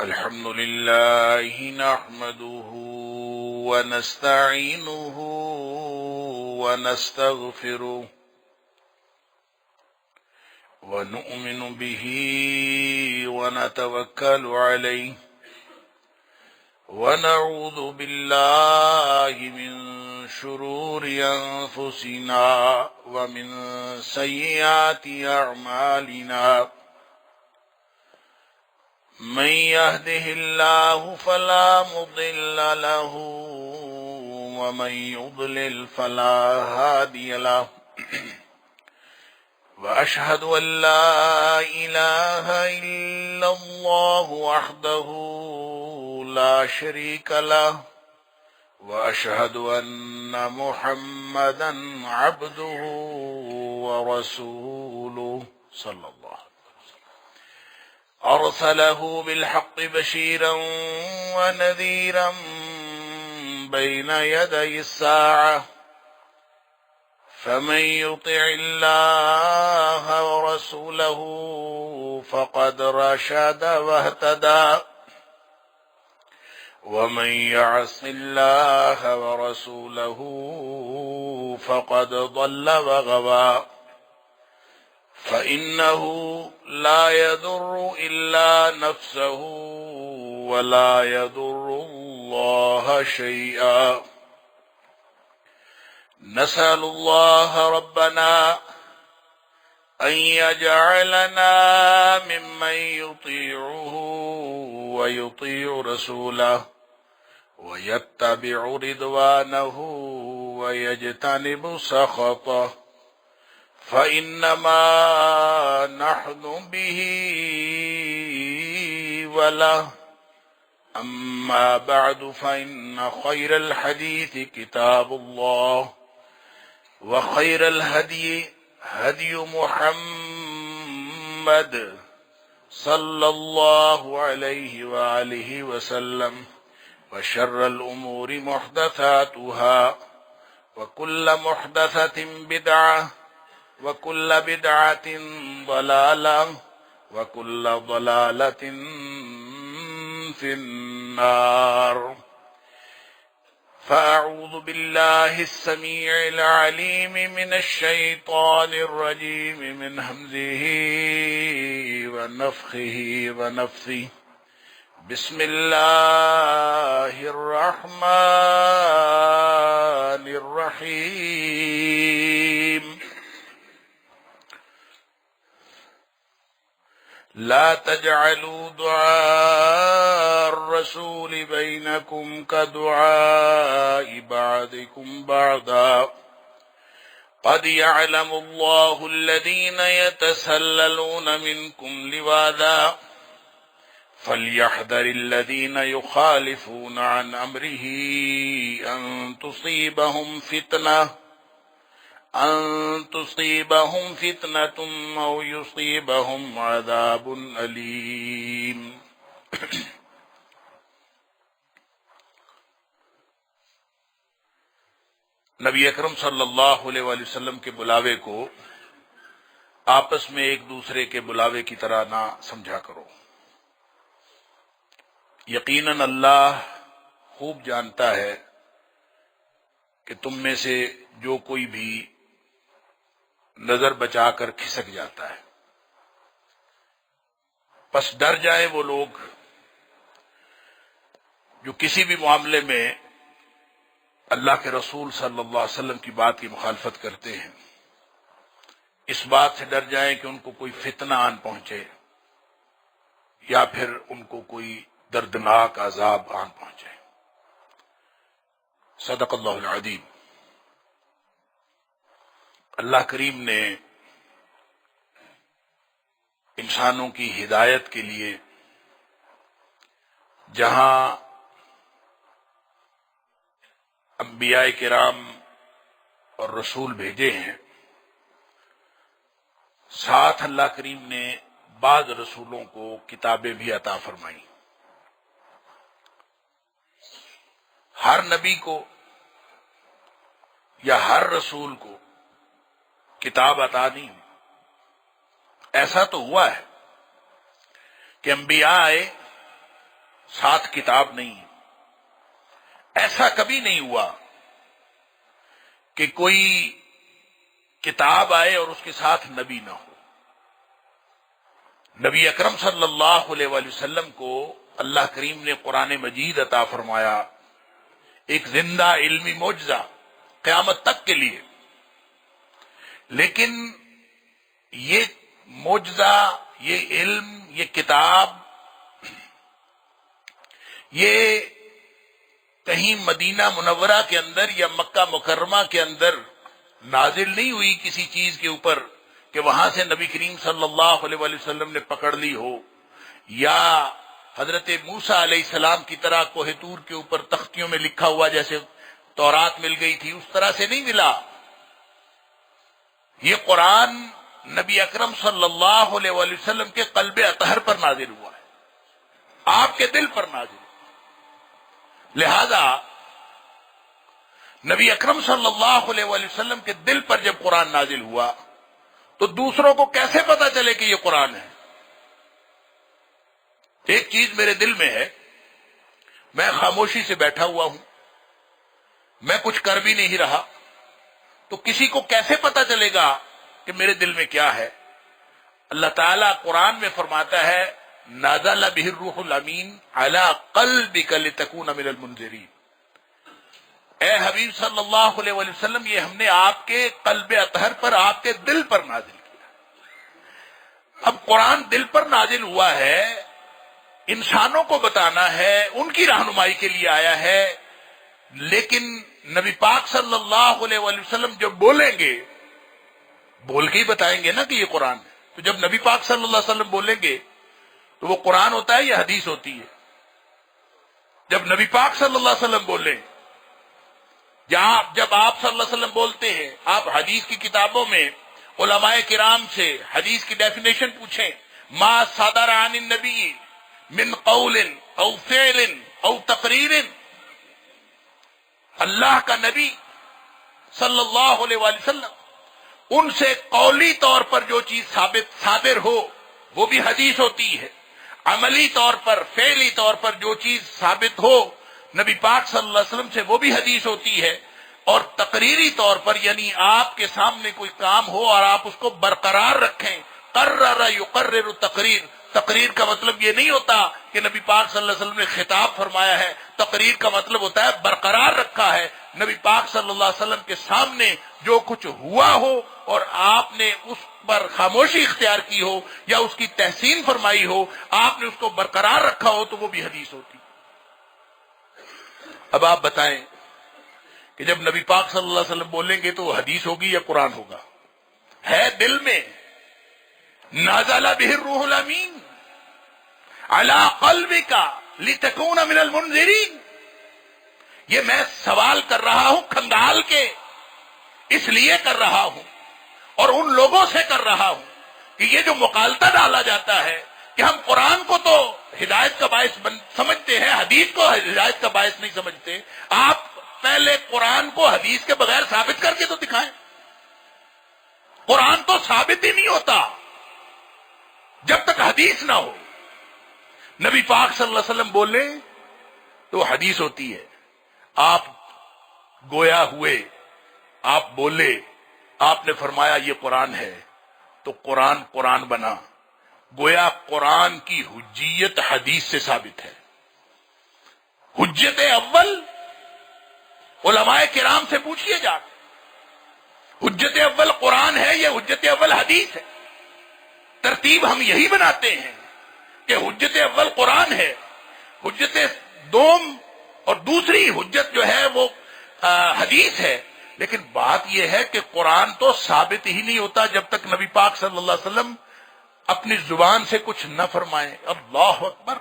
الحمد لله نحمده ونستعينه ونستغفره ونؤمن به ونتوكل عليه ونعوذ بالله من شرور أنفسنا ومن سيئات أعمالنا من يهده الله فلا مضل له ومن يضلل فلا هادي له وأشهد أن لا إله إلا الله وحده لا شريك له وأشهد أن محمدا عبده ورسوله صلى الله عليه وسلم أرسله بالحق بشيرا ونذيرا بين يدي الساعة فمن يطع الله ورسوله فقد رشد واهتدى ومن يعص الله ورسوله فقد ضل وغوى فإنه لا يضر إلا نفسه ولا يضر الله شيئا نسأل الله ربنا أن يجعلنا ممن يطيعه ويطيع رسوله ويتبع رضوانه ويجتنب سخطه فإنما نحن به وله أما بعد فإن خير الحديث كتاب الله وخير الهدي هدي محمد صلى الله عليه وآله وسلم وشر الأمور محدثاتها وكل محدثة بدعة وكل بدعة ضلالة وكل ضلالة في النار فأعوذ بالله السميع العليم من الشيطان الرجيم من همزه ونفخه ونفثه بسم الله الرحمن الرحيم لا تجعلوا دعاء الرسول بينكم كدعاء بعضكم بعضا قد يعلم الله الذين يتسللون منكم لواذا فليحذر الذين يخالفون عن أمره أن تصيبهم فتنة أو يصيبهم عذاب أليم نبی اکرم صلی اللہ علیہ وآلہ وسلم کے بلاوے کو آپس میں ایک دوسرے کے بلاوے کی طرح نہ سمجھا کرو۔ یقیناً اللہ خوب جانتا ہے کہ تم میں سے جو کوئی بھی نظر بچا کر کھسک جاتا ہے، پس ڈر جائیں وہ لوگ جو کسی بھی معاملے میں اللہ کے رسول صلی اللہ علیہ وسلم کی بات کی مخالفت کرتے ہیں۔ اس بات سے ڈر جائیں کہ ان کو کوئی فتنہ آن پہنچے یا پھر ان کو کوئی دردناک عذاب آن پہنچے۔ صدق اللہ العظیم۔ اللہ کریم نے انسانوں کی ہدایت کے لیے جہاں انبیاء کرام اور رسول بھیجے ہیں، ساتھ اللہ کریم نے بعض رسولوں کو کتابیں بھی عطا فرمائیں۔ ہر نبی کو یا ہر رسول کو کتاب عطا نہیں ہوئی۔ ایسا تو ہوا ہے کہ انبیاء آئے ساتھ کتاب نہیں ہے۔ ایسا کبھی نہیں ہوا کہ کوئی کتاب آئے اور اس کے ساتھ نبی نہ ہو۔ نبی اکرم صلی اللہ علیہ وآلہ وسلم کو اللہ کریم نے قرآن مجید عطا فرمایا، ایک زندہ علمی معجزہ قیامت تک کے لیے، لیکن یہ معجزہ، یہ علم، یہ کتاب، یہ کہیں مدینہ منورہ کے اندر یا مکہ مکرمہ کے اندر نازل نہیں ہوئی کسی چیز کے اوپر کہ وہاں سے نبی کریم صلی اللہ علیہ وآلہ وسلم نے پکڑ لی ہو، یا حضرت موسیٰ علیہ السلام کی طرح کوہ طور کے اوپر تختیوں میں لکھا ہوا جیسے تورات مل گئی تھی، اس طرح سے نہیں ملا۔ یہ قرآن نبی اکرم صلی اللہ علیہ وآلہ وسلم کے قلب اطہر پر نازل ہوا ہے، آپ کے دل پر نازل ہوا۔ لہذا نبی اکرم صلی اللہ علیہ وآلہ وسلم کے دل پر جب قرآن نازل ہوا تو دوسروں کو کیسے پتا چلے کہ یہ قرآن ہے؟ ایک چیز میرے دل میں ہے، میں خاموشی سے بیٹھا ہوا ہوں، میں کچھ کر بھی نہیں رہا، تو کسی کو کیسے پتا چلے گا کہ میرے دل میں کیا ہے؟ اللہ تعالیٰ قرآن میں فرماتا ہے نازل بہ الروح الامین علی قلبک لتکون من المنذرین۔ اے حبیب صلی اللہ علیہ وآلہ وسلم، یہ ہم نے آپ کے قلب اطہر پر، آپ کے دل پر نازل کیا۔ اب قرآن دل پر نازل ہوا ہے، انسانوں کو بتانا ہے، ان کی رہنمائی کے لیے آیا ہے، لیکن نبی پاک صلی اللہ علیہ وآلہ وسلم جب بولیں گے، بول کے ہی بتائیں گے نا کہ یہ قرآن ہے۔ تو جب نبی پاک صلی اللہ علیہ وسلم بولیں گے تو وہ قرآن ہوتا ہے یا حدیث ہوتی ہے؟ جب نبی پاک صلی اللہ علیہ وسلم بولیں، جب آپ صلی اللہ علیہ وسلم بولتے ہیں، آپ حدیث کی کتابوں میں علماء کرام سے حدیث کی ڈیفینیشن پوچھیں، ما صدر عن النبی من قول او فعل او تقریر، اللہ کا نبی صلی اللہ علیہ وآلہ وسلم ان سے قولی طور پر جو چیز صادر ہو وہ بھی حدیث ہوتی ہے، عملی طور پر، فعلی طور پر جو چیز ثابت ہو نبی پاک صلی اللہ علیہ وسلم سے وہ بھی حدیث ہوتی ہے، اور تقریری طور پر یعنی آپ کے سامنے کوئی کام ہو اور آپ اس کو برقرار رکھیں، قرر یقرر تقریر۔ تقریر کا مطلب یہ نہیں ہوتا کہ نبی پاک صلی اللہ علیہ وسلم نے خطاب فرمایا ہے، تقریر کا مطلب ہوتا ہے برقرار رکھا ہے، نبی پاک صلی اللہ علیہ وسلم کے سامنے جو کچھ ہوا ہو اور آپ نے اس پر خاموشی اختیار کی ہو یا اس کی تحسین فرمائی ہو، آپ نے اس کو برقرار رکھا ہو تو وہ بھی حدیث ہوتی۔ اب آپ بتائیں کہ جب نبی پاک صلی اللہ علیہ وسلم بولیں گے تو وہ حدیث ہوگی یا قرآن ہوگا؟ ہے دل میں، نازل بہ الروح الامین علی قلبک لتکون من المنذرین۔ یہ میں سوال کر رہا ہوں کھنگال کے، اس لیے کر رہا ہوں اور ان لوگوں سے کر رہا ہوں کہ یہ جو مغالطہ ڈالا جاتا ہے کہ ہم قرآن کو تو ہدایت کا باعث سمجھتے ہیں، حدیث کو ہدایت کا باعث نہیں سمجھتے۔ آپ پہلے قرآن کو حدیث کے بغیر ثابت کر کے تو دکھائیں۔ قرآن تو ثابت ہی نہیں ہوتا جب تک حدیث نہ ہو۔ نبی پاک صلی اللہ علیہ وسلم بولے تو حدیث ہوتی ہے، آپ گویا ہوئے، آپ بولے، آپ نے فرمایا یہ قرآن ہے تو قرآن قرآن بنا۔ گویا قرآن کی حجیت حدیث سے ثابت ہے۔ حجت اول علماء کرام سے پوچھئے جا، حجت اول قرآن ہے یا حجت اول حدیث ہے؟ ترتیب ہم یہی بناتے ہیں کہ حجت اول قرآن ہے، حجت دوم اور دوسری حجت جو ہے وہ حدیث ہے۔ لیکن بات یہ ہے کہ قرآن تو ثابت ہی نہیں ہوتا جب تک نبی پاک صلی اللہ علیہ وسلم اپنی زبان سے کچھ نہ فرمائیں۔ اللہ اکبر۔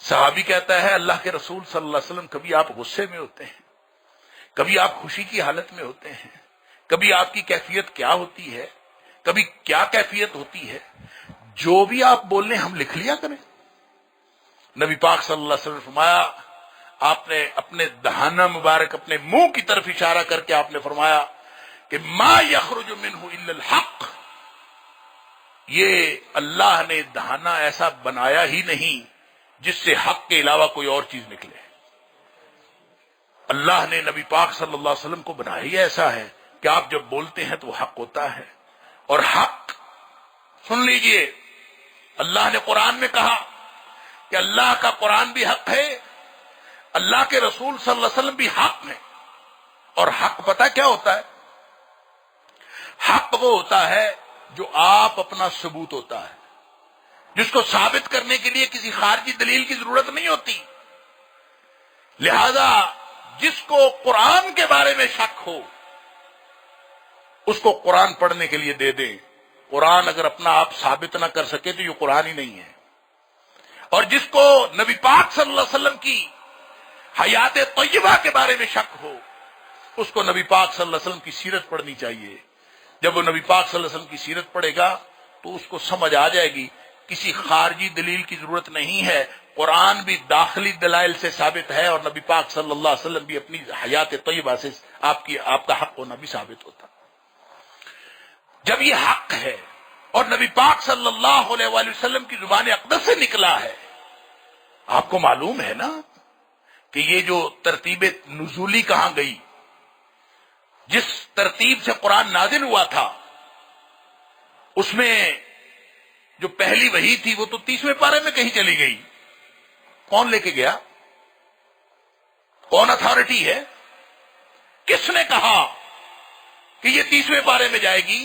صحابی کہتا ہے اللہ کے رسول صلی اللہ علیہ وسلم کبھی آپ غصے میں ہوتے ہیں، کبھی آپ خوشی کی حالت میں ہوتے ہیں، کبھی آپ کی کیفیت کیا ہوتی ہے، کبھی کیا کیفیت ہوتی ہے، جو بھی آپ بول رہے ہیں ہم لکھ لیا کریں۔ نبی پاک صلی اللہ علیہ وسلم نے فرمایا، آپ نے اپنے دہانہ مبارک، اپنے منہ کی طرف اشارہ کر کے آپ نے فرمایا کہ ما یخرج منہ الا الحق۔ یہ اللہ نے دہانہ ایسا بنایا ہی نہیں جس سے حق کے علاوہ کوئی اور چیز نکلے۔ اللہ نے نبی پاک صلی اللہ علیہ وسلم کو بنایا ہی ایسا ہے کہ آپ جب بولتے ہیں تو وہ حق ہوتا ہے، اور حق سن لیجئے، اللہ نے قرآن میں کہا کہ اللہ کا قرآن بھی حق ہے، اللہ کے رسول صلی اللہ علیہ وسلم بھی حق ہیں۔ اور حق پتہ کیا ہوتا ہے؟ حق وہ ہوتا ہے جو آپ اپنا ثبوت ہوتا ہے، جس کو ثابت کرنے کے لیے کسی خارجی دلیل کی ضرورت نہیں ہوتی۔ لہذا جس کو قرآن کے بارے میں شک ہو اس کو قرآن پڑھنے کے لیے دے دیں۔ قرآن اگر اپنا آپ ثابت نہ کر سکے تو یہ قرآن ہی نہیں ہے۔ اور جس کو نبی پاک صلی اللہ علیہ وسلم کی حیات طیبہ کے بارے میں شک ہو اس کو نبی پاک صلی اللہ علیہ وسلم کی سیرت پڑھنی چاہیے۔ جب وہ نبی پاک صلی اللہ علیہ وسلم کی سیرت پڑھے گا تو اس کو سمجھ آ جائے گی کسی خارجی دلیل کی ضرورت نہیں ہے، قرآن بھی داخلی دلائل سے ثابت ہے، اور نبی پاک صلی اللہ علیہ وسلم بھی اپنی حیات طیبہ سے آپ کا حق ہونا بھی ثابت ہوتا۔ جب یہ حق ہے اور نبی پاک صلی اللہ علیہ وآلہ وسلم کی زبان اقدس سے نکلا ہے، آپ کو معلوم ہے نا کہ یہ جو ترتیب نزولی کہاں گئی، جس ترتیب سے قرآن نازل ہوا تھا اس میں جو پہلی وحی تھی وہ تو 30ویں پارے میں کہیں چلی گئی۔ کون لے کے گیا؟ کون اتھارٹی ہے؟ کس نے کہا کہ یہ 30ویں پارے میں جائے گی؟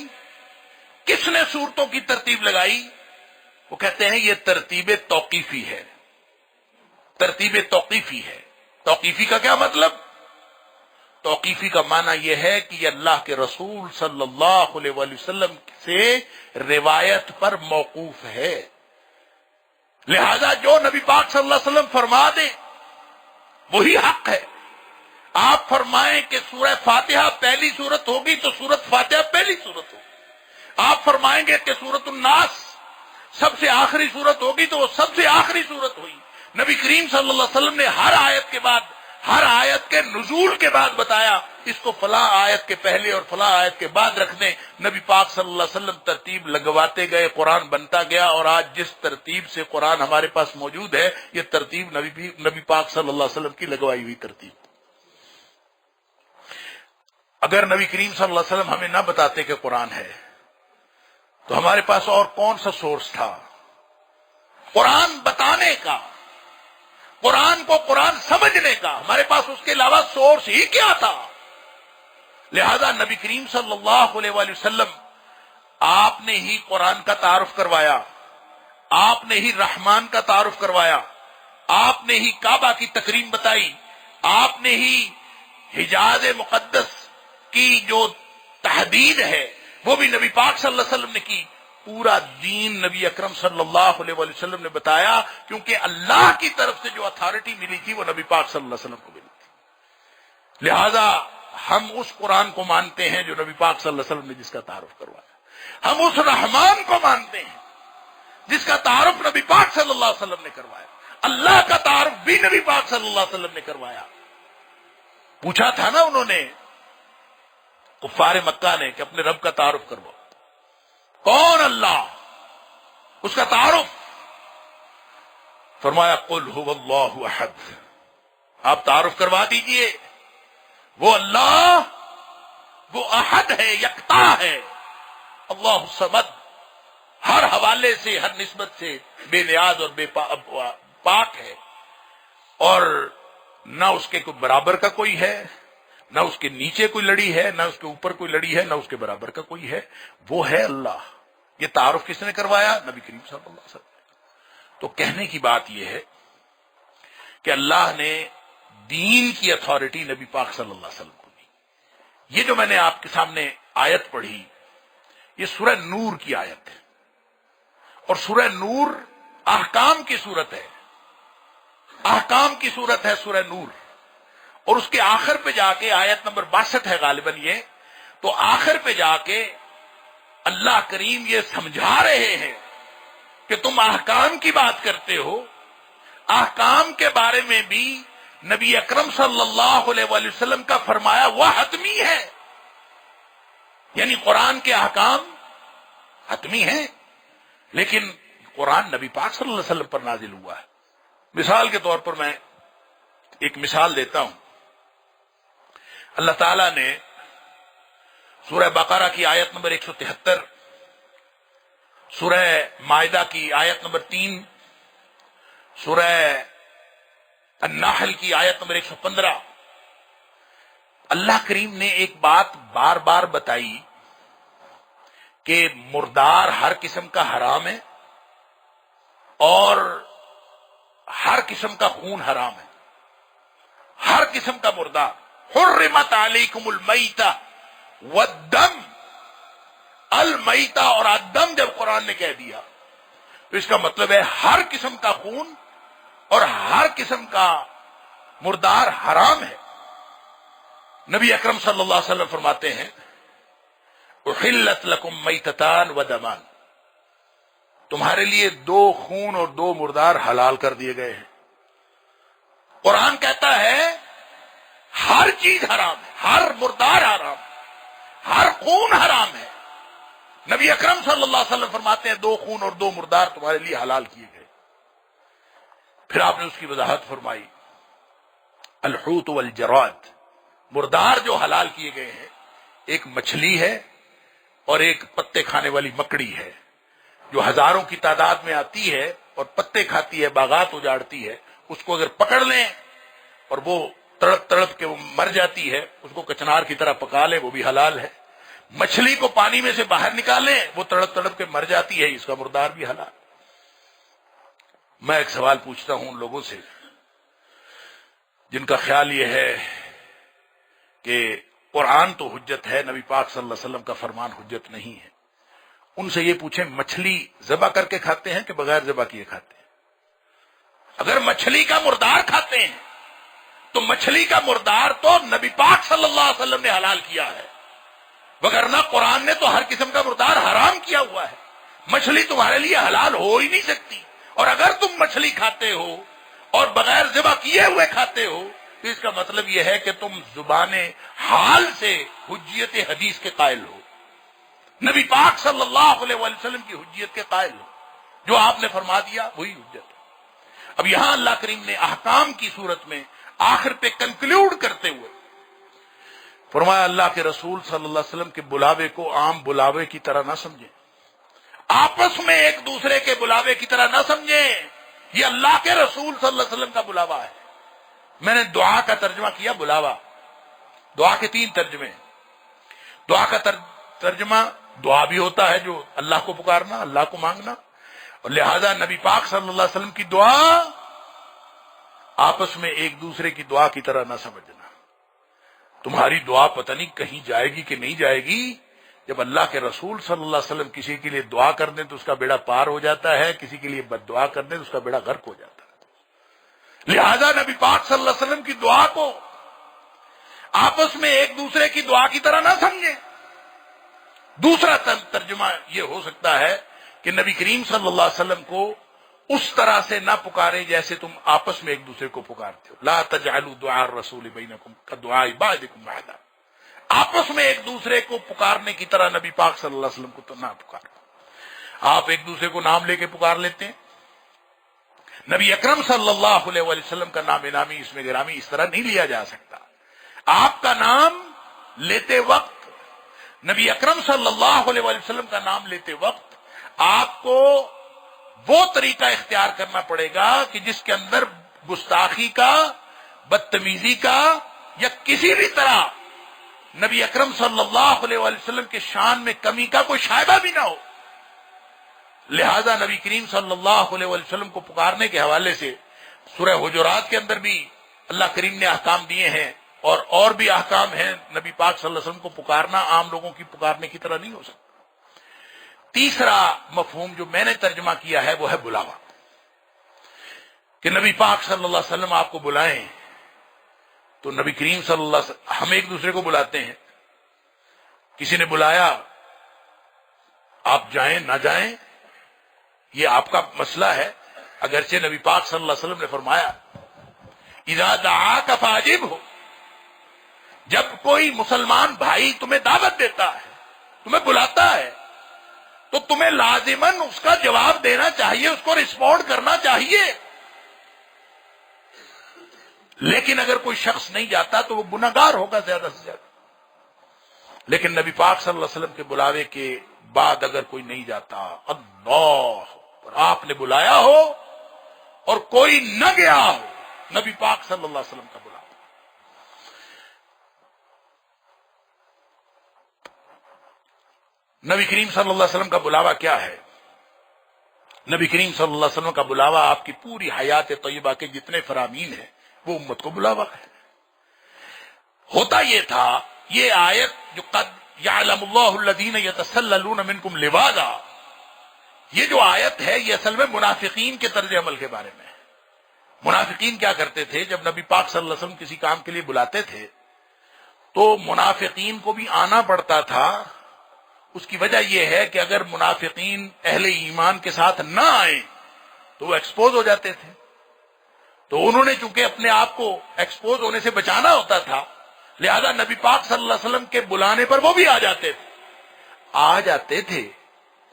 کس نے سورتوں کی ترتیب لگائی؟ وہ کہتے ہیں یہ ترتیب توقیفی ہے، ترتیب توقیفی ہے۔ توقیفی کا کیا مطلب؟ توقیفی کا معنی یہ ہے کہ یہ اللہ کے رسول صلی اللہ علیہ وآلہ وسلم سے روایت پر موقوف ہے، لہذا جو نبی پاک صلی اللہ علیہ وسلم فرما دیں وہی حق ہے۔ آپ فرمائیں کہ سورہ فاتحہ پہلی سورت ہوگی تو سورت فاتحہ پہلی سورت ہوگی، آپ فرمائیں گے کہ سورت الناس سب سے آخری سورت ہوگی تو وہ سب سے آخری سورت ہوئی۔ نبی کریم صلی اللہ علیہ وسلم نے ہر آیت کے بعد، ہر آیت کے نزول کے بعد بتایا اس کو فلاں آیت کے پہلے اور فلاں آیت کے بعد رکھ دیں۔ نبی پاک صلی اللہ علیہ وسلم ترتیب لگواتے گئے، قرآن بنتا گیا، اور آج جس ترتیب سے قرآن ہمارے پاس موجود ہے یہ ترتیب نبی پاک صلی اللہ علیہ وسلم کی لگوائی ہوئی ترتیب۔ اگر نبی کریم صلی اللہ علیہ وسلم ہمیں نہ بتاتے کہ قرآن ہے تو ہمارے پاس اور کون سا سورس تھا قرآن بتانے کا، قرآن کو قرآن سمجھنے کا؟ ہمارے پاس اس کے علاوہ سورس ہی کیا تھا؟ لہذا نبی کریم صلی اللہ علیہ وآلہ وسلم آپ نے ہی قرآن کا تعارف کروایا، آپ نے ہی رحمان کا تعارف کروایا، آپ نے ہی کعبہ کی تکریم بتائی، آپ نے ہی حجاز مقدس کی جو تحدید ہے وہ بھی نبی پاک صلی اللہ علیہ وسلم نے کی۔ پورا دین نبی اکرم صلی اللہ علیہ وآلہ وسلم نے بتایا، کیونکہ اللہ کی طرف سے جو اتھارٹی ملی تھی وہ نبی پاک صلی اللہ علیہ وسلم کو ملی تھی۔ لہذا ہم اس قرآن کو مانتے ہیں جو نبی پاک صلی اللہ علیہ وسلم نے جس کا تعارف کروایا، ہم اس رحمان کو مانتے ہیں جس کا تعارف نبی پاک صلی اللہ علیہ وسلم نے کروایا، اللہ کا تعارف بھی نبی پاک صلی اللہ علیہ وسلم نے کروایا۔ پوچھا تھا نا انہوں نے، کفار مکہ نے، کہ اپنے رب کا تعارف کرواؤ۔ کون اللہ؟ اس کا تعارف فرمایا قل هو اللہ احد، آپ تعارف کروا دیجئے، وہ اللہ وہ احد ہے، یکتا ہے، اللہ الصمد، ہر حوالے سے ہر نسبت سے بے نیاز اور بے پاک ہے، اور نہ اس کے کوئی برابر کا کوئی ہے، نہ اس کے نیچے کوئی لڑی ہے، نہ اس کے اوپر کوئی لڑی ہے، نہ اس کے برابر کا کوئی ہے، وہ ہے اللہ۔ یہ تعارف کس نے کروایا؟ نبی کریم صلی اللہ علیہ وسلم۔ تو کہنے کی بات یہ ہے کہ اللہ نے دین کی اتھارٹی نبی پاک صلی اللہ علیہ وسلم کو دی۔ یہ جو میں نے آپ کے سامنے آیت پڑھی یہ سورہ نور کی آیت ہے، اور سورہ نور احکام کی صورت ہے، احکام کی صورت ہے سورہ نور، اور اس کے آخر پہ جا کے آیت نمبر 62 ہے غالباً یہ، تو آخر پہ جا کے اللہ کریم یہ سمجھا رہے ہیں کہ تم احکام کی بات کرتے ہو، احکام کے بارے میں بھی نبی اکرم صلی اللہ علیہ وآلہ وسلم کا فرمایا وہ حتمی ہے، یعنی قرآن کے احکام حتمی ہیں، لیکن قرآن نبی پاک صلی اللہ علیہ وسلم پر نازل ہوا ہے، مثال کے طور پر میں ایک مثال دیتا ہوں. اللہ تعالیٰ نے سورہ بقرہ کی آیت نمبر 173، سورہ مائدہ کی آیت نمبر 3، سورہ النحل کی آیت نمبر 115، اللہ کریم نے ایک بات بار بار بتائی کہ مردار ہر قسم کا حرام ہے اور ہر قسم کا خون حرام ہے. ہر قسم کا مردار. حرمت علیکم المیتہ والدم. المیتہ اور الدم جب قرآن نے کہہ دیا تو اس کا مطلب ہے ہر قسم کا خون اور ہر قسم کا مردار حرام ہے. نبی اکرم صلی اللہ علیہ وسلم فرماتے ہیں احلت لکم میتتان ودمان، تمہارے لیے 2 خون اور 2 مردار حلال کر دیے گئے ہیں. قرآن کہتا ہے ہر چیز حرام ہے، ہر مردار حرام ہے، ہر خون حرام ہے. نبی اکرم صلی اللہ علیہ وسلم فرماتے ہیں 2 خون اور 2 مردار تمہارے لیے حلال کیے گئے. پھر آپ نے اس کی وضاحت فرمائی الحوت والجراد. مردار جو حلال کیے گئے ہیں ایک مچھلی ہے اور ایک پتے کھانے والی مکڑی ہے جو ہزاروں کی تعداد میں آتی ہے اور پتے کھاتی ہے، باغات اجاڑتی ہے. اس کو اگر پکڑ لیں اور وہ تڑپ تڑپ کے وہ مر جاتی ہے، اس کو کچنار کی طرح پکا لیں، وہ بھی حلال ہے. مچھلی کو پانی میں سے باہر نکالیں، وہ تڑپ تڑپ کے مر جاتی ہے، اس کا مردار بھی حلال. میں ایک سوال پوچھتا ہوں ان لوگوں سے جن کا خیال یہ ہے کہ قرآن تو حجت ہے، نبی پاک صلی اللہ علیہ وسلم کا فرمان حجت نہیں ہے. ان سے یہ پوچھیں مچھلی ذبح کر کے کھاتے ہیں کہ بغیر ذبح کیے کھاتے ہیں؟ اگر مچھلی کا مردار کھاتے ہیں تو مچھلی کا مردار تو نبی پاک صلی اللہ علیہ وسلم نے حلال کیا ہے، وگرنہ قرآن نے تو ہر قسم کا مردار حرام کیا ہوا ہے. مچھلی تمہارے لیے حلال ہو ہی نہیں سکتی. اور اگر تم مچھلی کھاتے ہو اور بغیر ذبح کیے ہوئے کھاتے ہو تو اس کا مطلب یہ ہے کہ تم زبان حال سے حجیت حدیث کے قائل ہو، نبی پاک صلی اللہ علیہ وسلم کی حجیت کے قائل ہو. جو آپ نے فرما دیا وہی حجت ہے. اب یہاں اللہ کریم نے احکام کی صورت میں آخر پہ کنکلیوڈ کرتے ہوئے فرمایا اللہ کے رسول صلی اللہ علیہ وسلم کے بلاوے کو عام بلاوے کی طرح نہ سمجھیں، آپس میں ایک دوسرے کے بلاوے کی طرح نہ سمجھیں. یہ اللہ کے رسول صلی اللہ علیہ وسلم کا بلاوا ہے. میں نے دعا کا ترجمہ کیا بلاوا. دعا کے 3 ترجمے. دعا کا ترجمہ دعا بھی ہوتا ہے جو اللہ کو پکارنا، اللہ کو مانگنا، اور لہذا نبی پاک صلی اللہ علیہ وسلم کی دعا آپس میں ایک دوسرے کی دعا کی طرح نہ سمجھنا. تمہاری دعا پتہ نہیں کہیں جائے گی کہ نہیں جائے گی. جب اللہ کے رسول صلی اللہ علیہ وسلم کسی کے لیے دعا کر دیں تو اس کا بیڑا پار ہو جاتا ہے، کسی کے لیے بد دعا کر دیں تو اس کا بیڑا غرق ہو جاتا ہے. لہذا نبی پاک صلی اللہ علیہ وسلم کی دعا کو آپس میں ایک دوسرے کی دعا کی طرح نہ سمجھیں. دوسرا ترجمہ یہ ہو سکتا ہے کہ نبی کریم صلی اللہ علیہ وسلم کو اس طرح سے نہ پکارے جیسے تم آپس میں ایک دوسرے کو پکارتے ہو. لا تجعلوا دعاء الرسول بینکم کدعاء بعضکم بعضا. آپس میں ایک دوسرے کو پکارنے کی طرح نبی پاک صلی اللہ علیہ وسلم کو تو نہ پکارو. آپ ایک دوسرے کو نام لے کے پکار لیتے ہیں. نبی اکرم صلی اللہ علیہ وسلم کا نام نامی اس میں گرامی اس طرح نہیں لیا جا سکتا. آپ کا نام لیتے وقت، نبی اکرم صلی اللہ علیہ وسلم کا نام لیتے وقت آپ کو وہ طریقہ اختیار کرنا پڑے گا کہ جس کے اندر گستاخی کا، بدتمیزی کا یا کسی بھی طرح نبی اکرم صلی اللہ علیہ وسلم کے شان میں کمی کا کوئی شائبہ بھی نہ ہو. لہذا نبی کریم صلی اللہ علیہ وسلم کو پکارنے کے حوالے سے سورہ حجرات کے اندر بھی اللہ کریم نے احکام دیے ہیں اور بھی احکام ہیں. نبی پاک صلی اللہ علیہ وسلم کو پکارنا عام لوگوں کی پکارنے کی طرح نہیں ہو سکتا. تیسرا مفہوم جو میں نے ترجمہ کیا ہے وہ ہے بلاوا، کہ نبی پاک صلی اللہ علیہ وسلم آپ کو بلائیں تو نبی کریم صلی اللہ علیہ وسلم، ہم ایک دوسرے کو بلاتے ہیں، کسی نے بلایا آپ جائیں نہ جائیں یہ آپ کا مسئلہ ہے. اگرچہ نبی پاک صلی اللہ علیہ وسلم نے فرمایا اذا دعاک فاجبہ، جب کوئی مسلمان بھائی تمہیں دعوت دیتا ہے، تمہیں بلاتا ہے، تو تمہیں لازماً اس کا جواب دینا چاہیے، اس کو رسپونڈ کرنا چاہیے. لیکن اگر کوئی شخص نہیں جاتا تو وہ گناہگار ہوگا زیادہ سے زیادہ. لیکن نبی پاک صلی اللہ علیہ وسلم کے بلاوے کے بعد اگر کوئی نہیں جاتا، اللہ، اور آپ نے بلایا ہو اور کوئی نہ گیا ہو، نبی پاک صلی اللہ علیہ وسلم کا بلاوا. نبی کریم صلی اللہ علیہ وسلم کا بلاوا کیا ہے؟ نبی کریم صلی اللہ علیہ وسلم کا بلاوا آپ کی پوری حیات طیبہ کے جتنے فرامین ہیں وہ امت کو بلاوا ہے. ہوتا یہ تھا، یہ آیت جو قد یعلم اللہ الذین یتسللون منکم لواذا، یہ جو آیت ہے یہ اصل میں منافقین کے طرز عمل کے بارے میں ہے. منافقین کیا کرتے تھے؟ جب نبی پاک صلی اللہ علیہ وسلم کسی کام کے لیے بلاتے تھے تو منافقین کو بھی آنا پڑتا تھا. اس کی وجہ یہ ہے کہ اگر منافقین اہل ایمان کے ساتھ نہ آئیں تو وہ ایکسپوز ہو جاتے تھے. تو انہوں نے چونکہ اپنے آپ کو ایکسپوز ہونے سے بچانا ہوتا تھا، لہذا نبی پاک صلی اللہ علیہ وسلم کے بلانے پر وہ بھی آ جاتے تھے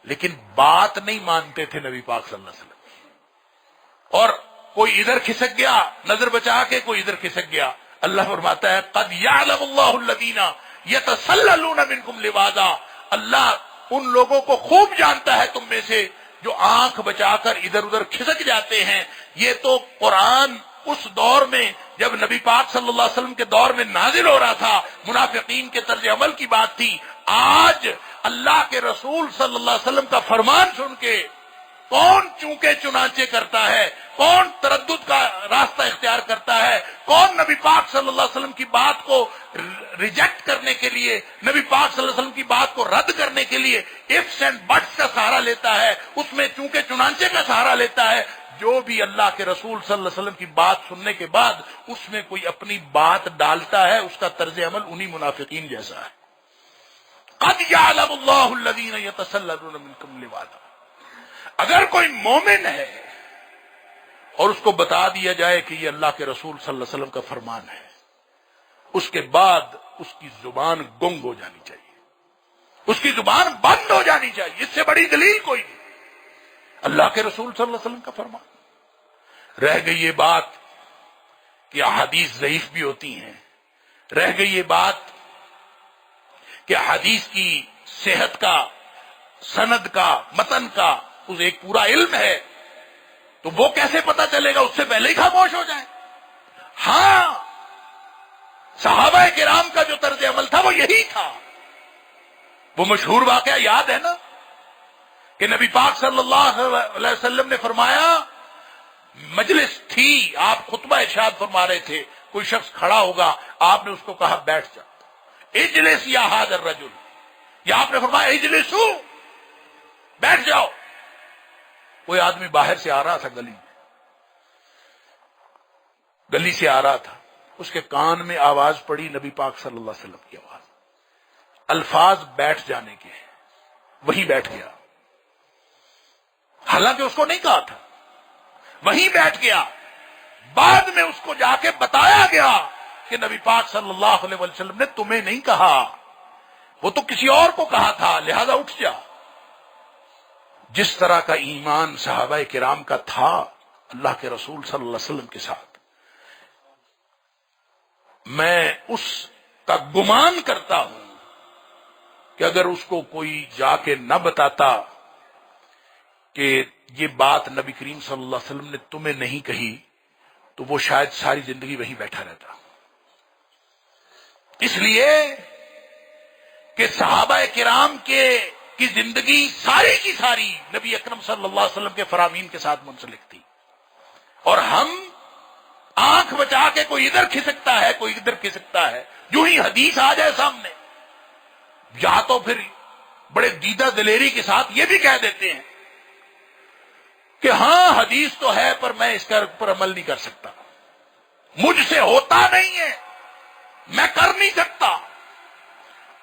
لیکن بات نہیں مانتے تھے نبی پاک صلی اللہ علیہ وسلم. اور کوئی ادھر کھسک گیا نظر بچا کے، کوئی ادھر کھسک گیا. اللہ فرماتا ہے قد یعلم اللہ الذین یتسللون منکم لواذا، اللہ ان لوگوں کو خوب جانتا ہے تم میں سے جو آنکھ بچا کر ادھر ادھر کھسک جاتے ہیں. یہ تو قرآن اس دور میں جب نبی پاک صلی اللہ علیہ وسلم کے دور میں نازل ہو رہا تھا منافقین کے طرز عمل کی بات تھی. آج اللہ کے رسول صلی اللہ علیہ وسلم کا فرمان سن کے کون چونکے چنانچے کرتا ہے، کون تردد کا راستہ اختیار کرتا ہے، کون نبی پاک صلی اللہ علیہ وسلم کی بات کو ریجیکٹ کرنے کے لیے، نبی پاک صلی اللہ علیہ وسلم کی بات کو رد کرنے کے لیے ifs اینڈ بٹس کا سہارا لیتا ہے، اس میں چونکہ چنانچے کا سہارا لیتا ہے. جو بھی اللہ کے رسول صلی اللہ علیہ وسلم کی بات سننے کے بعد اس میں کوئی اپنی بات ڈالتا ہے، اس کا طرز عمل انہی منافقین جیسا ہے. قد یعلم اللہ الذین یتسللون منکم لواذا. اگر کوئی مومن ہے اور اس کو بتا دیا جائے کہ یہ اللہ کے رسول صلی اللہ علیہ وسلم کا فرمان ہے، اس کے بعد اس کی زبان گنگ ہو جانی چاہیے، اس کی زبان بند ہو جانی چاہیے. اس سے بڑی دلیل کوئی نہیں. اللہ کے رسول صلی اللہ علیہ وسلم کا فرمان. رہ گئی یہ بات کہ احادیث ضعیف بھی ہوتی ہیں، رہ گئی یہ بات کہ حدیث کی صحت کا، سند کا، متن کا اس ایک پورا علم ہے، تو وہ کیسے پتا چلے گا؟ اس سے پہلے ہی خاموش ہو جائیں. ہاں، صحابہ کرام کا جو طرز عمل تھا وہ یہی تھا. وہ مشہور واقعہ یاد ہے نا کہ نبی پاک صلی اللہ علیہ وسلم نے فرمایا، مجلس تھی، آپ خطبہ ارشاد فرما رہے تھے، کوئی شخص کھڑا ہوگا، آپ نے اس کو کہا بیٹھ جا، اجلس یا ھذا الرجل، یا آپ نے فرمایا اجلسو، بیٹھ جاؤ. کوئی آدمی باہر سے آ رہا تھا، گلی سے آ رہا تھا، اس کے کان میں آواز پڑی نبی پاک صلی اللہ علیہ وسلم کی آواز، الفاظ بیٹھ جانے کے، وہیں بیٹھ گیا. حالانکہ اس کو نہیں کہا تھا، وہیں بیٹھ گیا. بعد میں اس کو جا کے بتایا گیا کہ نبی پاک صلی اللہ علیہ وسلم نے تمہیں نہیں کہا، وہ تو کسی اور کو کہا تھا، لہذا اٹھ جا. جس طرح کا ایمان صحابہ کرام کا تھا اللہ کے رسول صلی اللہ علیہ وسلم کے ساتھ، میں اس کا گمان کرتا ہوں کہ اگر اس کو کوئی جا کے نہ بتاتا کہ یہ بات نبی کریم صلی اللہ علیہ وسلم نے تمہیں نہیں کہی تو وہ شاید ساری زندگی وہیں بیٹھا رہتا. اس لیے کہ صحابہ کرام کی زندگی ساری کی ساری نبی اکرم صلی اللہ علیہ وسلم کے فرامین کے ساتھ منسلک تھی، اور ہم آنکھ بچا کے کوئی ادھر کھسکتا ہے، کوئی ادھر کھسکتا ہے، جو ہی حدیث آ جائے سامنے، یا تو پھر بڑے دیدہ دلیری کے ساتھ یہ بھی کہہ دیتے ہیں کہ ہاں حدیث تو ہے پر میں اس کے اوپر عمل نہیں کر سکتا، مجھ سے ہوتا نہیں ہے، میں کر نہیں سکتا.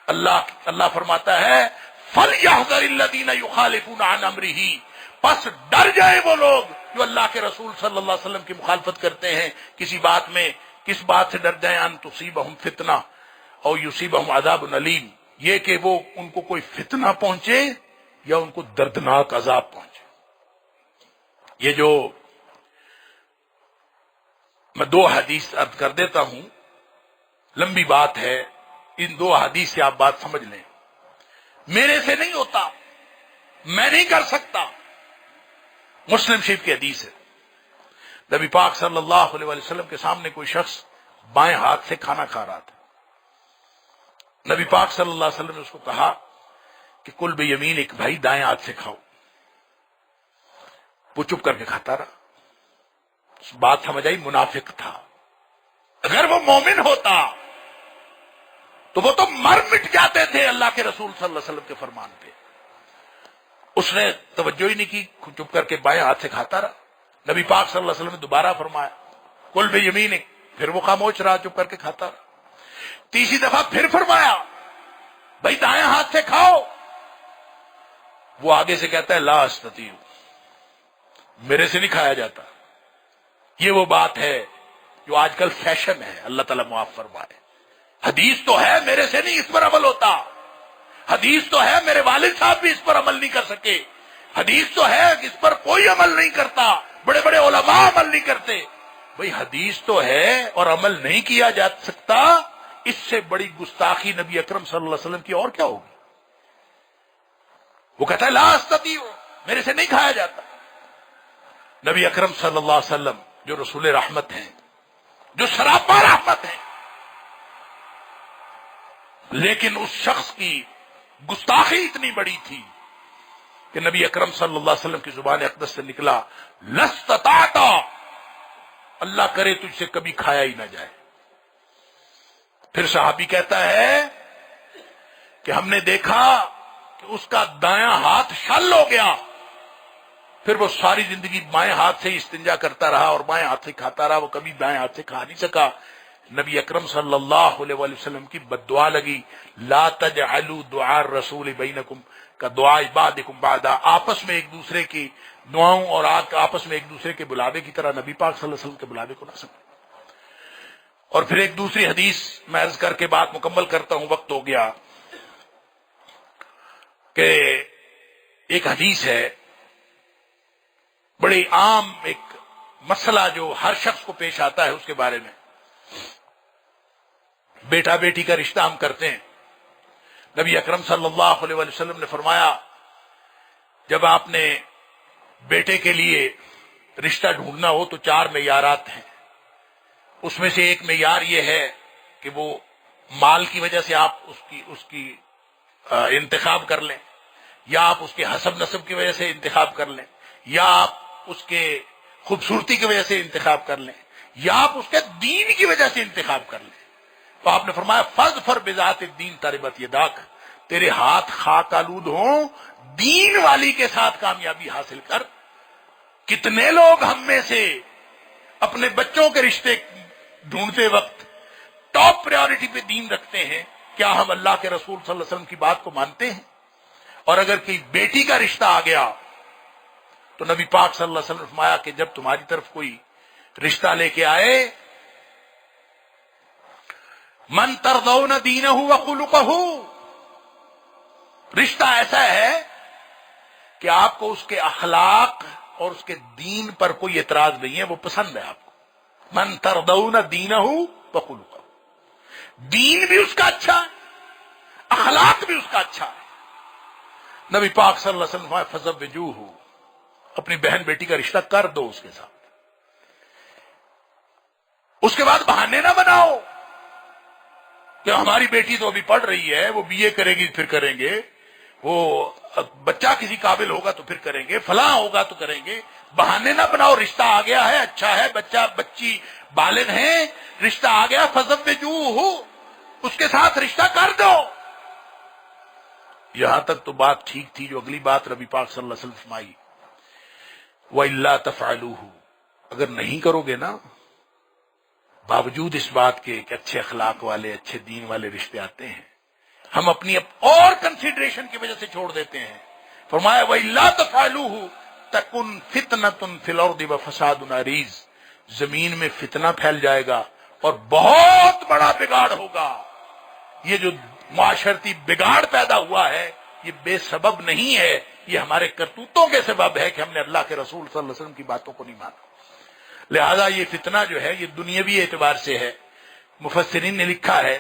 اللہ فرماتا ہے فَلْيَحْذَرِ الَّذِينَ يُخَالِفُونَ عَنْ أَمْرِهِ، پس ڈر جائے وہ لوگ جو اللہ کے رسول صلی اللہ علیہ وسلم کی مخالفت کرتے ہیں کسی بات میں. کس بات سے ڈر جائیں؟ ان تصیبہم فتنہ او یصیبہم عذاب علیم، یہ کہ وہ ان کو کوئی فتنہ پہنچے یا ان کو دردناک عذاب پہنچے. یہ جو میں 2 حدیث عرض کر دیتا ہوں، لمبی بات ہے، ان 2 حدیث سے آپ بات سمجھ لیں۔ میرے سے نہیں ہوتا، میں نہیں کر سکتا، مسلم شریف کی حدیث ہے۔ نبی پاک صلی اللہ علیہ وسلم کے سامنے کوئی شخص بائیں ہاتھ سے کھانا کھا رہا تھا۔ نبی پاک صلی اللہ علیہ وسلم نے اس کو کہا کہ کل بیمین، ایک بھائی دائیں ہاتھ سے کھاؤ۔ وہ چپ کر کے کھاتا رہا۔ اس بات سمجھ آئی، منافق تھا۔ اگر وہ مومن ہوتا تو وہ تو مر مٹ جاتے تھے اللہ کے رسول صلی اللہ علیہ وسلم کے فرمان پہ۔ اس نے توجہ ہی نہیں کی، چپ کر کے بائیں ہاتھ سے کھاتا رہا۔ نبی پاک صلی اللہ علیہ وسلم نے دوبارہ فرمایا کل بیمین، پھر وہ خاموش رہا، چپ کر کے کھاتا رہا۔ تیسری دفعہ پھر فرمایا بھائی دائیں ہاتھ سے کھاؤ۔ وہ آگے سے کہتا ہے لا استطیع، میرے سے نہیں کھایا جاتا۔ یہ وہ بات ہے جو آج کل فیشن ہے، اللہ تعالیٰ معاف فرمائے۔ حدیث تو ہے، میرے سے نہیں اس پر عمل ہوتا۔ حدیث تو ہے، میرے والد صاحب بھی اس پر عمل نہیں کر سکے۔ حدیث تو ہے کہ اس پر کوئی عمل نہیں کرتا، بڑے بڑے علماء عمل نہیں کرتے۔ بھئی حدیث تو ہے اور عمل نہیں کیا جا سکتا، اس سے بڑی گستاخی نبی اکرم صلی اللہ علیہ وسلم کی اور کیا ہوگی؟ وہ کہتا ہے لا استطیع، میرے سے نہیں کھایا جاتا۔ نبی اکرم صلی اللہ علیہ وسلم جو رسول رحمت ہیں، جو سراپا رحمت ہیں، لیکن اس شخص کی گستاخی اتنی بڑی تھی کہ نبی اکرم صلی اللہ علیہ وسلم کی زبان اقدس سے نکلا لستطعت، اللہ کرے تجھ سے کبھی کھایا ہی نہ جائے۔ پھر صحابی کہتا ہے کہ ہم نے دیکھا کہ اس کا دایاں ہاتھ شل ہو گیا، پھر وہ ساری زندگی بائیں ہاتھ سے استنجا کرتا رہا اور بائیں ہاتھ سے کھاتا رہا، وہ کبھی دائیں ہاتھ سے کھا نہیں سکا۔ نبی اکرم صلی اللہ علیہ وسلم کی بد دعا لگی، لا تجعلوا دعاء الرسول بینکم کدعاء بعضکم بعضا، آپس میں ایک دوسرے کی دعاؤں اور آپس میں ایک دوسرے کے بلاوے کی طرح نبی پاک صلی اللہ علیہ وسلم کے بلاوے کو نہ سمجھیں۔ اور پھر ایک دوسری حدیث میں عرض کر کے بات مکمل کرتا ہوں، وقت ہو گیا، کہ ایک حدیث ہے، بڑی عام ایک مسئلہ جو ہر شخص کو پیش آتا ہے، اس کے بارے میں۔ بیٹا بیٹی کا رشتہ ہم کرتے ہیں۔ نبی اکرم صلی اللہ علیہ وسلم نے فرمایا جب آپ نے بیٹے کے لیے رشتہ ڈھونڈنا ہو تو 4 معیارات ہیں۔ اس میں سے ایک معیار یہ ہے کہ وہ مال کی وجہ سے آپ اس کی انتخاب کر لیں، یا آپ اس کے حسب نسب کی وجہ سے انتخاب کر لیں، یا آپ اس کے خوبصورتی کی وجہ سے انتخاب کر لیں، یا آپ اس کے دین کی وجہ سے انتخاب کر لیں۔ تو آپ نے فرمایا فاظفر بذات الدین تربت یداک، تیرے ہاتھ خاک آلود ہوں، دین والی کے ساتھ کامیابی حاصل کر۔ کتنے لوگ ہم میں سے اپنے بچوں کے رشتے ڈھونڈتے وقت ٹاپ پریورٹی پہ دین رکھتے ہیں؟ کیا ہم اللہ کے رسول صلی اللہ علیہ وسلم کی بات کو مانتے ہیں؟ اور اگر کوئی بیٹی کا رشتہ آ گیا تو نبی پاک صلی اللہ علیہ وسلم نے فرمایا کہ جب تمہاری طرف کوئی رشتہ لے کے آئے، من ترضون دینہ وخلقہ، رشتہ ایسا ہے کہ آپ کو اس کے اخلاق اور اس کے دین پر کوئی اعتراض نہیں ہے، وہ پسند ہے آپ کو۔ من ترضون دینہ وخلقہ، دین بھی اس کا اچھا ہے، اخلاق بھی اس کا اچھا ہے۔ نبی پاک صلی اللہ علیہ وسلم فزوجوہ، اپنی بہن بیٹی کا رشتہ کر دو اس کے ساتھ۔ اس کے بعد بہانے نہ بناؤ کہ ہماری بیٹی تو ابھی پڑھ رہی ہے، وہ BA کرے گی پھر کریں گے، وہ بچہ کسی قابل ہوگا تو پھر کریں گے، فلاں ہوگا تو کریں گے۔ بہانے نہ بناؤ، رشتہ آ گیا ہے، اچھا ہے، بچہ بچی بالغ ہیں، رشتہ آ گیا، فزوجوہ، اس کے ساتھ رشتہ کر دو۔ یہاں تک تو بات ٹھیک تھی، جو اگلی بات نبی پاک صلی اللہ علیہ وسلم فرمائی، وَإِلَّا تَفْعَلُوهُ، اگر نہیں کرو گے نا، باوجود اس بات کے کہ اچھے اخلاق والے، اچھے دین والے رشتے آتے ہیں، ہم اپنی اور کنسیڈریشن کی وجہ سے چھوڑ دیتے ہیں۔ فرمایا وَإِلَّا تَفْعَلُوهُ تَكُنْ فِتْنَةٌ فِي الْأَرْضِ وَفَسَادٌ عَرِيضٌ، زمین میں فتنہ پھیل جائے گا اور بہت بڑا بگاڑ ہوگا۔ یہ جو معاشرتی بگاڑ پیدا ہوا ہے یہ بے سبب نہیں ہے، یہ ہمارے کرتوتوں کے سبب ہے کہ ہم نے اللہ کے رسول صلی اللہ علیہ وسلم کی باتوں کو نہیں مانا۔ لہذا یہ فتنہ جو ہے یہ دنیاوی اعتبار سے ہے۔ مفسرین نے لکھا ہے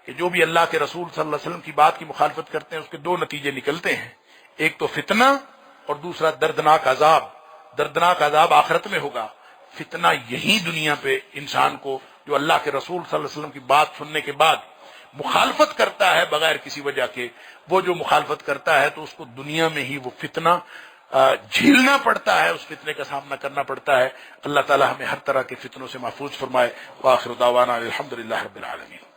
کہ جو بھی اللہ کے رسول صلی اللہ علیہ وسلم کی بات کی مخالفت کرتے ہیں اس کے دو نتیجے نکلتے ہیں، ایک تو فتنہ اور دوسرا دردناک عذاب۔ دردناک عذاب آخرت میں ہوگا، فتنہ یہی دنیا پہ انسان کو جو اللہ کے رسول صلی اللہ علیہ وسلم کی بات سننے کے بعد مخالفت کرتا ہے بغیر کسی وجہ کے، وہ جو مخالفت کرتا ہے تو اس کو دنیا میں ہی وہ فتنہ جھیلنا پڑتا ہے، اس فتنے کا سامنا کرنا پڑتا ہے۔ اللہ تعالی ہمیں ہر طرح کے فتنوں سے محفوظ فرمائے۔ وآخر دعوانا الحمدللہ رب العالمین۔